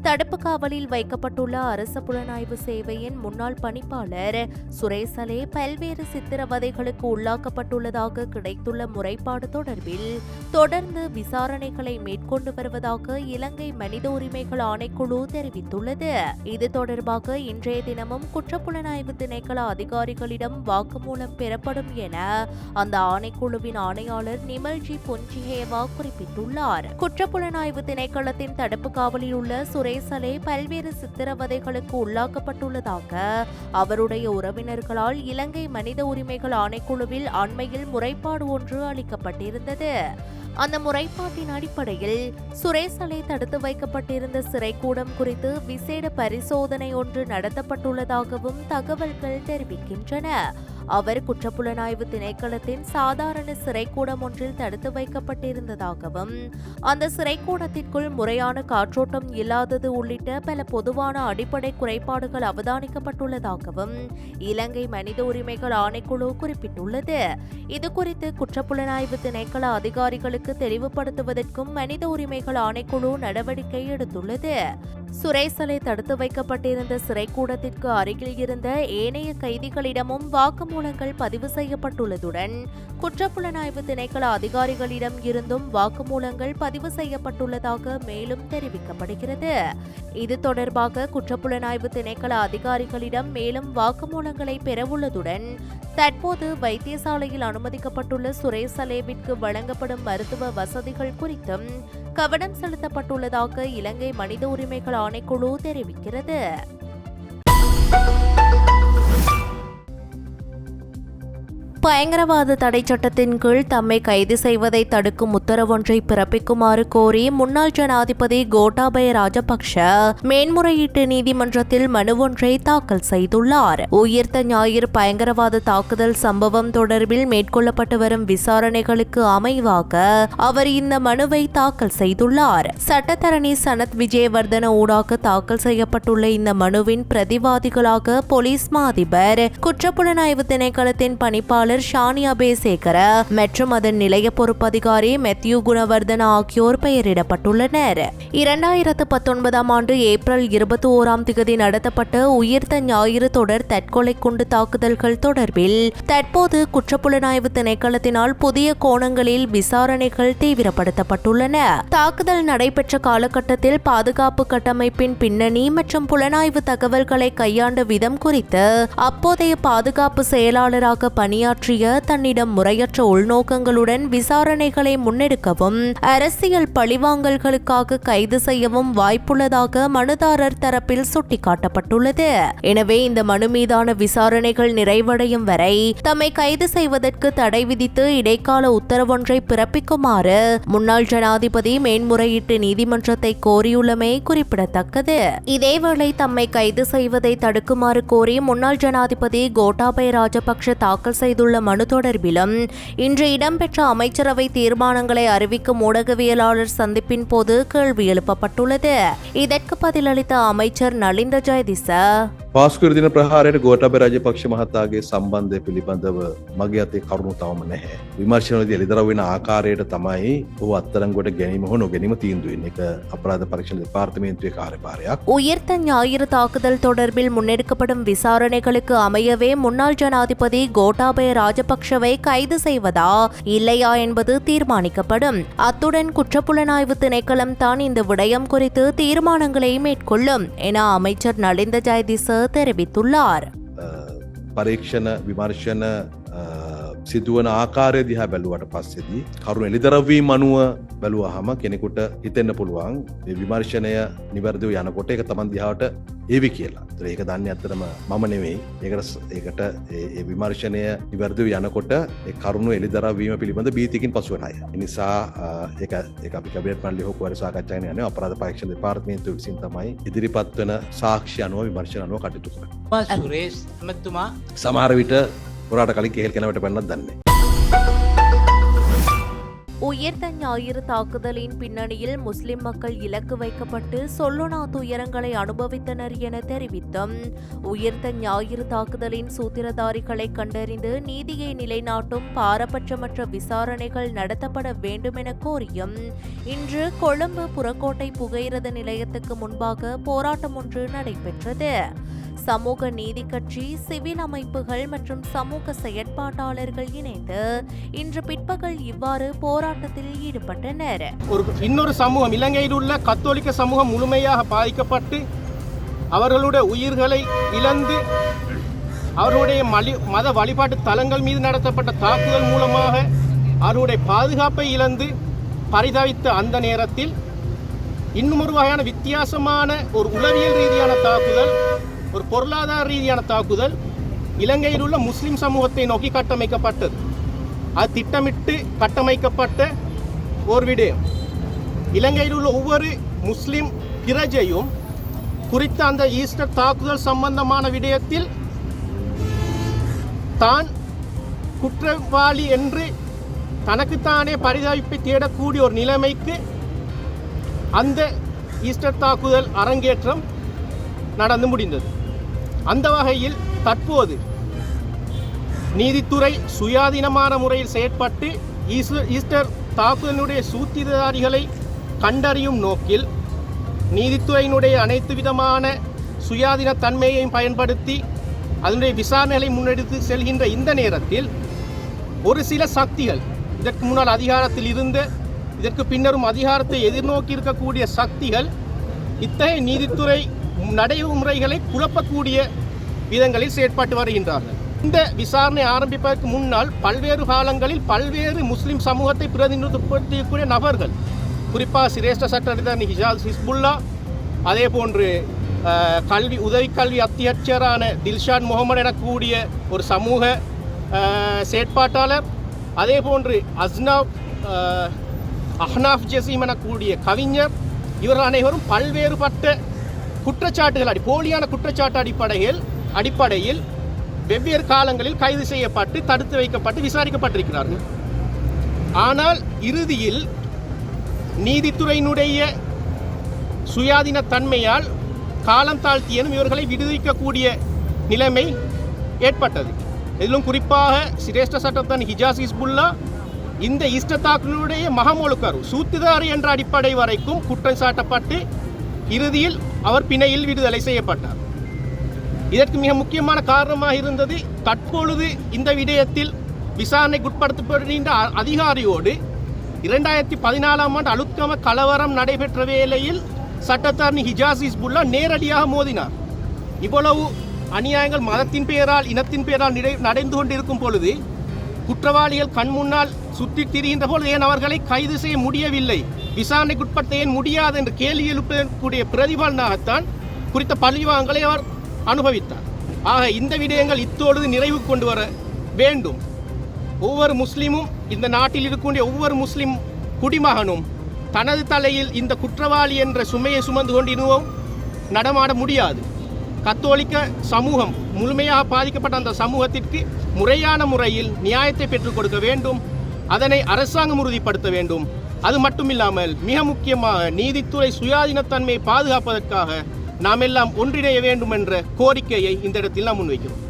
தடுப்பு காவலில் வைக்கப்பட்டுள்ள அரசு புலனாய்வு சேவையின் முன்னாள் பணிப்பாளர் சுரேசலே பல்வேறு சித்திரவதைகளுக்கு உள்ளாக்கப்பட்டுள்ளதாக கிடைத்துள்ள முறைப்பாடு தொடர்பில் தொடர்ந்து விசாரணைகளை மேற்கொண்டு வருவதாக இலங்கை மனித உரிமைகள் ஆணைக்குழு தெரிவித்துள்ளது. இது தொடர்பாக இன்றைய தினமும் குற்றப்புலனாய்வு திணைக்கள அதிகாரிகளிடம் வாக்குமூலம் பெறப்படும் என அந்த ஆணைக்குழுவின் ஆணையாளர் நிமல்ஜி பொன்சிஹேவா குறிப்பிட்டுள்ளார். குற்றப்புலனாய்வு திணைக்களத்தின் தடுப்பு காவலில் உள்ள சுரேசலே பல்வேறு சித்திரவதைகளுக்கு உள்ளாக்கப்பட்டுள்ளதாக அவருடைய உறவினர்களால் இலங்கை மனித உரிமைகள் ஆணைக்குழுவில் அண்மையில் முறைப்பாடு ஒன்று அளிக்கப்பட்டிருந்தது. அந்த முறைப்பாட்டின் அடிப்படையில் சுரேசலே தடுத்து வைக்கப்பட்டிருந்த சிறைக்கூடம் குறித்து விசேட பரிசோதனை ஒன்று நடத்தப்பட்டுள்ளதாகவும் தகவல்கள் தெரிவிக்கின்றன. அவர் குற்றப்புலனாய்வு திணைக்களத்தின் சாதாரண சிறைக்கூடம் ஒன்றில் தடுத்து வைக்கப்பட்டிருந்ததாகவும் அந்த சிறைக்கூடத்திற்குள் முறையான காற்றோட்டம் இல்லாதது உள்ளிட்ட பல பொதுவான அடிப்படை குறைபாடுகள் அவதானிக்கப்பட்டுள்ளதாகவும் இலங்கை மனித உரிமைகள் ஆணைக்குழு குறிப்பிட்டுள்ளது. இதுகுறித்து குற்றப்புலனாய்வு திணைக்கள அதிகாரிகளுக்கு தெளிவுபடுத்துவதற்கும் மனித உரிமைகள் ஆணைக்குழு நடவடிக்கை எடுத்துள்ளது. சுரேசலே தடுத்து வைக்கப்பட்டிருந்த சிறைக்கூடத்திற்கு அருகில் இருந்த ஏனைய கைதிகளிடமும் வாக்குமூலங்கள் பதிவு செய்யப்பட்டுள்ளதுடன் குற்றப்புலனாய்வு திணைக்கள அதிகாரிகளிடம் இருந்தும் வாக்குமூலங்கள் பதிவு செய்யப்பட்டுள்ளதாக மேலும் தெரிவிக்கப்படுகிறது. இது தொடர்பாக குற்றப்புலனாய்வு திணைக்கள அதிகாரிகளிடம் மேலும் வாக்குமூலங்களை பெறவுள்ளதுடன் தற்போது வைத்தியசாலையில் அனுமதிக்கப்பட்டுள்ள சுரேசலேவிற்கு வழங்கப்படும் மருத்துவ வசதிகள் குறித்தும் கவனம் செலுத்தப்பட்டுள்ளதாக இலங்கை மனித உரிமைகள் ஆணைக்குழு தெரிவிக்கிறது. பயங்கரவாத தடை சட்டத்தின் கீழ் தம்மை கைது செய்வதை தடுக்கும் உத்தரவொன்றை பிறப்பிக்குமாறு கோரி முன்னாள் ஜனாதிபதி கோட்டாபய ராஜபக்ஷ மேன்முறையீட்டு நீதிமன்றத்தில் மனு ஒன்றை தாக்கல் செய்துள்ளார். உயிர்த்த ஞாயிறு பயங்கரவாத தாக்குதல் சம்பவம் தொடர்பில் மேற்கொள்ளப்பட்டு வரும் விசாரணைகளுக்கு அமைவாக அவர் இந்த மனுவை தாக்கல் செய்துள்ளார். சட்டத்தரணி சனத் விஜயவர்தன ஊடாக தாக்கல் செய்யப்பட்டுள்ள இந்த மனுவின் பிரதிவாதிகளாக போலீஸ் மா அதிபர், குற்றப்புலனாய்வு திணைக்களத்தின் பணிப்பாளர் ஷானி அபேசேகர மற்றும் அதன் நிலைய பொறுப்பதிகாரி மெத்யூ குணவர்தன ஆகியோர் பெயரிடப்பட்டுள்ளனர். 2019 ஆண்டு ஏப்ரல் 21 நடத்தப்பட்ட உயிர்த்த ஞாயிறு தொடர் தற்கொலை குண்டு தாக்குதல்கள் தொடர்பில் தற்போது குற்றப்புலனாய்வு திணைக்களத்தினால் புதிய கோணங்களில் விசாரணைகள் தீவிரப்படுத்தப்பட்டுள்ளன. தாக்குதல் நடைபெற்ற காலகட்டத்தில் பாதுகாப்பு கட்டமைப்பின் பின்னணி மற்றும் புலனாய்வு தகவல்களை கையாண்ட விதம் குறித்து அப்போதைய பாதுகாப்பு செயலாளராக பணியாற்றிய தன்னிடம் முறையற்ற உள்நோக்கங்களுடன் விசாரணைகளை முன்னெடுக்கவும் அரசியல் பழிவாங்கல்களுக்காக கைது செய்யவும் வாய்ப்புள்ளதாக மனுதாரர் தரப்பில் சுட்டிக்காட்டப்பட்டுள்ளது. எனவே இந்த மனு மீதான விசாரணைகள் நிறைவடையும் வரை தம்மை கைது செய்வதற்கு தடை விதித்து இடைக்கால உத்தரவொன்றை பிறப்பிக்குமாறு முன்னாள் ஜனாதிபதி மேன்முறையீட்டு நீதிமன்றத்தை கோரியுள்ளமை குறிப்பிடத்தக்கது. இதேவேளை தம்மை கைது செய்வதை தடுக்குமாறு கோரி முன்னாள் ஜனாதிபதி கோட்டாபய ராஜபக்ஷ தாக்கல் செய்துள்ள மனு தொடர்பிலும் இன்று இடம்பெற்ற அமைச்சரவை தீர்மானங்களை அறிவிக்கும் ஊடகவியலாளர் சந்திப்பின் போது கேள்வி எழுப்பப்பட்டுள்ளது. இதற்கு பதிலளித்த அமைச்சர் நலிந்த ஜெயதிச, පාස්කර දින ප්‍රහාරයට ගෝඨාභය රාජපක්ෂ මහතාගේ සම්බන්ධය පිළිබඳව මගේ අතේ කරුණු තවම නැහැ. විමර්ශනවලදී එළිදරව් වෙන ආකාරයට තමයි ඔහු අත්අඩංගුවට ගැනීම හෝ නොගැනීම තීන්දුව වෙන්නේ. ඒක අපරාධ පරීක්ෂණ දෙපාර්තමේන්තුවේ කාර්යභාරයක්. உயிர்த்த ஞாயிறு தாக்குதல் தொடர்பில் முன்னெடுக்கப்படும் விசாரணைகளுக்கு அமையவே முன்னாள் ஜனாதிபதி கோட்டாபய ராஜபக்ஷவை கைது செய்வதா இல்லையா என்பது தீர்மானிக்கப்படும். அத்துடன் குற்றப்புலனாய்வு திணைக்களம் தான் இந்த விடயம் குறித்து தீர்மானங்களை மேற்கொள்ளும் என அமைச்சர் நலிந்த ஜெயதிச தெரிவித்துள்ளார். පරීක්ෂණ විමර්ශන සිදුවන ආකාරය දිහා බැලුවට පස්සේදී කරුණු එළිදරව්වීම අනුව බැලුවාම කෙනෙකුට හිතෙන්න පුළුවන් මේ විමර්ශනය නිවැරදිව යනකොට ඒක Taman දිහාට ඒවි කියලා. ඒතර ඒක දන්නේ අතරම මම නෙවෙයි. ඒකට ඒ විමර්ශනය නිවැරදිව යනකොට ඒ කරුණු එළිදරව්වීම පිළිබඳ බීතියකින් පසු වෙන අය. ඒ නිසා ඒක අපි කැබිනට් මණ්ඩලය හෝ කුවර සාකච්ඡා යන අපරාධ පරීක්ෂණ දෙපාර්තමේන්තුව විසින් තමයි ඉදිරිපත් වෙන සාක්ෂි අනුව විමර්ශන අනුව කටයුතු කරන්නේ. සුරේෂ් මැතිතුමා සමහර විට ඔයාලට කලින් කේල් කෙනාවට පෙන්නත් දන්නේ. உயிர்த்த ஞாயிறு தாக்குதலின் பின்னணியில் முஸ்லிம் மக்கள் இலக்கு வைக்கப்பட்டு சொல்லொணா துயரங்களை அனுபவித்தனர் என தெரிவித்தும் உயிர்த்த ஞாயிறு தாக்குதலின் சூத்திரதாரிகளை கண்டறிந்து நீதியை நிலைநாட்டும் பாரபட்சமற்ற விசாரணைகள் நடத்தப்பட வேண்டும் என கோரியும் இன்று கொழும்பு புறக்கோட்டை புகையிரத நிலையத்துக்கு முன்பாக போராட்டம் ஒன்று நடைபெற்றது. சமூக நீதி கட்சி, சிவில் அமைப்புகள் மற்றும் சமூக செயற்பாட்டாளர்கள் இணைந்து இன்று பிற்பகல் இவ்வாறு போராட்டத்தில் ஈடுபட்டனர். இன்னொரு சமூகம், இலங்கையில் உள்ள கத்தோலிக்க சமூகம் முழுமையாக பாதிக்கப்பட்டு அவர்களுடைய உயிர்களை இழந்து அவர்களுடைய மத வழிபாட்டு தலங்கள் மீது நடத்தப்பட்ட தாக்குதல் மூலமாக அவர்களுடைய பாதுகாப்பை இழந்து பரிதவித்த அந்த நேரத்தில் இன்னும் ஒரு வகையான வித்தியாசமான ஒரு உளவியல் ரீதியான தாக்குதல், ஒரு பொருளாதார ரீதியான தாக்குதல் இலங்கையில் உள்ள முஸ்லிம் சமூகத்தை நோக்கி கட்டமைக்கப்பட்டது. அது திட்டமிட்டு கட்டமைக்கப்பட்ட ஒரு விடயம். இலங்கையில் உள்ள ஒவ்வொரு முஸ்லிம் பிரஜையும் குறித்த அந்த ஈஸ்டர் தாக்குதல் சம்பந்தமான விடயத்தில் தான் குற்றவாளி என்று தனக்குத்தானே பரிதாபத்தை தேடக்கூடிய ஒரு நிலைமைக்கு அந்த ஈஸ்டர் தாக்குதல் அரங்கேற்றம் நடந்து முடிந்தது. அந்த வகையில் தற்போது நீதித்துறை சுயாதீனமான முறையில் செயற்பட்டு ஈஸ்டர் தாக்குதலினுடைய சூத்திரதாரிகளை கண்டறியும் நோக்கில் நீதித்துறையினுடைய அனைத்து விதமான சுயாதீன தன்மையையும் பயன்படுத்தி அதனுடைய விசாரணைகளை முன்னெடுத்து செல்கின்ற இந்த நேரத்தில் ஒரு சில சக்திகள், இதற்கு முன்னால் அதிகாரத்தில் இருந்த, இதற்கு பின்னரும் அதிகாரத்தை எதிர்நோக்கி இருக்கக்கூடிய சக்திகள் இத்தகைய நீதித்துறை நடைமுறைகளை குழப்பக்கூடிய விதங்களில் செயற்பட்டு வருகின்றார்கள். இந்த விசாரணை ஆரம்பிப்பதற்கு முன்னால் பல்வேறு காலங்களில் பல்வேறு முஸ்லிம் சமூகத்தை பிரதிநிதித்துவப்படுத்தக்கூடிய நபர்கள், குறிப்பாக சிரேஷ்ட சட்டத்தரணி ஹிஜாஸ் ஹிஸ்புல்லா, அதே போன்று உதவி கல்வி அத்தியட்சரான தில்ஷான் முகமது எனக்கூடிய ஒரு சமூக செயற்பாட்டாளர், அதே போன்று அஹ்னாஃப் ஜசீம் எனக்கூடிய கவிஞர், இவர்கள் அனைவரும் பல்வேறுபட்ட குற்றச்சாட்டுகள், போலியான குற்றச்சாட்டு அடிப்படையில் வெவ்வேறு காலங்களில் கைது செய்யப்பட்டு தடுத்து வைக்கப்பட்டு விசாரிக்கப்பட்டிருக்கிறார்கள். ஆனால் இறுதியில் நீதித்துறையினுடைய சுயாதீன தன்மையால் காலம் தாழ்த்தியனும் இவர்களை விடுவிக்கக்கூடிய நிலைமை ஏற்பட்டது. இதிலும் குறிப்பாக சிரேஷ்ட சட்டத்தன் ஹிஜாஸ் ஹிஸ்புல்லா இந்த ஈஸ்டர் தாக்குதலுடைய மகமொழுக்கரு சூத்திரதாரி என்ற அடிப்படை வரைக்கும் குற்றம் சாட்டப்பட்டு இறுதியில் அவர் பிணையில் விடுதலை செய்யப்பட்டார். இதற்கு மிக முக்கியமான காரணமாக இருந்தது, தற்பொழுது இந்த விடயத்தில் விசாரணைக்குட்படுத்தப்படுகின்ற அதிகாரியோடு 2014ஆம் ஆண்டு அலுத்கம கலவரம் நடைபெற்ற வேளையில் சட்டத்தரணி ஹிஜாஸ் ஹிஸ்புல்லா நேரடியாக மோதினார். இவ்வளவு அநியாயங்கள் மதத்தின் பெயரால், இனத்தின் பெயரால் நடந்து கொண்டிருக்கும் பொழுது குற்றவாளிகள் கண் முன்னால் சுற்றி திரிகின்ற பொழுது ஏன் அவர்களை கைது செய்ய முடியவில்லை, விசாரணைக்குட்படுத்த ஏன் முடியாது என்று கேள்வி எழுப்பக்கூடிய பிரதிபலனாகத்தான் குறித்த பழிவாங்கலை அவர் அனுபவித்தார். ஆக இந்த விடயங்கள் இத்தோடு நிறைவு கொண்டு வர வேண்டும். ஒவ்வொரு முஸ்லீமும், இந்த நாட்டில் இருக்கக்கூடிய ஒவ்வொரு முஸ்லீம் குடிமகனும் தனது தலையில் இந்த குற்றவாளி என்ற சுமையை சுமந்து கொண்டிருவோம் நடமாட முடியாது. கத்தோலிக்க சமூகம் முழுமையாக பாதிக்கப்பட்ட அந்த சமூகத்திற்கு முறையான முறையில் நியாயத்தை பெற்றுக் கொடுக்க வேண்டும். அதனை அரசாங்கம் உறுதிப்படுத்த வேண்டும். அது மட்டுமில்லாமல் மிக முக்கியமாக நீதித்துறை சுயாதீனத்தன்மையை பாதுகாப்பதற்காக நாம் எல்லாம் ஒன்றிணைய வேண்டும் என்ற கோரிக்கையை இந்த இடத்தில் நாம் முன்வைக்கிறோம்.